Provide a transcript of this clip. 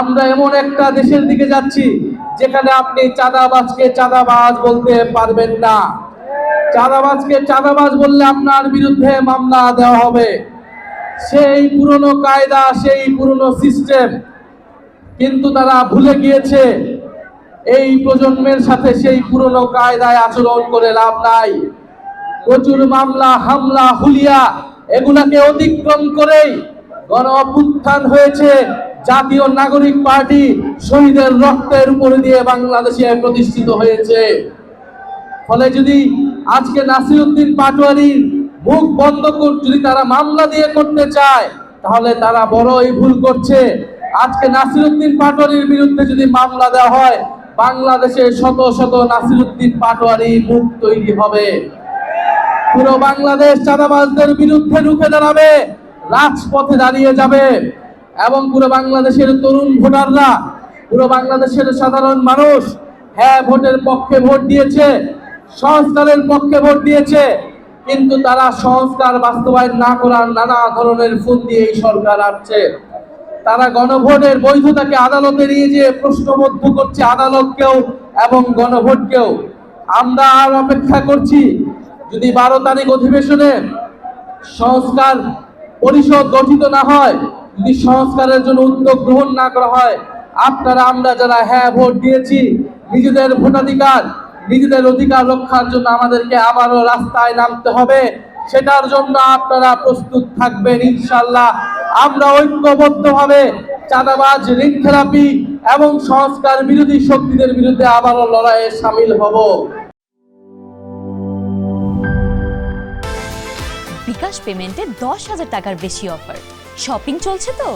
আমরা এমন একটা দেশের দিকে যাচ্ছি যেখানে আপনি চাঁদাবাজকে চাঁদাবাজ বলতে পারবেন না। চাঁদাবাজকে চাঁদাবাজ বললে আপনার বিরুদ্ধে মামলা দেওয়া হবে। সেই পুরনো কায়দা, সেই পুরনো সিস্টেম কিন্তু তারা ভুলে গিয়েছে। এই প্রজন্মের সাথে সেই পুরনো কায়দায় আচরণ করে লাভ নাই। প্রচুর মামলা, হামলা, হুলিয়া এগুলাকে অতিক্রম করেই গণ অভ্যুত্থান হয়েছে। জাতীয় নাগরিক পার্টি শহীদের রক্তের উপর দিয়ে বাংলাদেশে প্রতিষ্ঠিত হয়েছে। ফলে যদি আজকে নাসিরউদ্দিন পাটোয়ারির মুখ বন্ধ যদি তারা মামলা দিয়ে করতে চায়, তাহলে তারা বড়ই ভুল করছে। আজকে নাসিরউদ্দিন পাটোয়ারির বিরুদ্ধে যদি মামলা দেওয়া হয়, বাংলাদেশে শত শত নাসিরউদ্দিন পাটোয়ারি মুখ তৈরি হবে। পুরো বাংলাদেশ চাঁদাবাজদের বিরুদ্ধে রুখে দাঁড়াবে, রাজপথে দাঁড়িয়ে যাবে। এবং পুরো বাংলাদেশের তরুণ ভোটাররা, পুরো বাংলাদেশের সাধারণ মানুষ হ্যাঁ ভোটের পক্ষে ভোট দিয়েছে, সংস্কারের পক্ষে ভোট দিয়েছে, কিন্তু তারা সংস্কার বাস্তবায়ন না করার নানা ধরনের ফোন দিয়ে এই সরকার আসছে। তারা গণভোটের বৈধতাকে আদালতে নিয়ে যেয়ে প্রশ্নবদ্ধ করছে আদালতকেও এবং গণভোটকেও। আমরা আর অপেক্ষা করছি, যদি 12 তারিখ অধিবেশনে সংস্কার পরিষদ গঠিত না হয়, যদি সংস্কারের জন্য উদ্যোগ গ্রহণ না করা হয়, আপনারা আমরা যারা হ্যাঁ ভোট দিয়েছি, নিজেদের ভোটাধিকার, নিজেদের অধিকার রক্ষার জন্য আমাদেরকে আবারও রাস্তায় নামতে হবে। সেটার জন্য আপনারা প্রস্তুত থাকবেন ইনশাআল্লাহ। আমরা ঐক্যবদ্ধভাবে চাঁদাবাজ, ঋণখেলাপি এবং সংস্কার বিরোধী শক্তিদের বিরুদ্ধে আবারও লড়াইয়ে সামিল হব। বিকাশ পেমেন্টে 10,000 টাকার বেশি অফার। শপিং চলছে তো।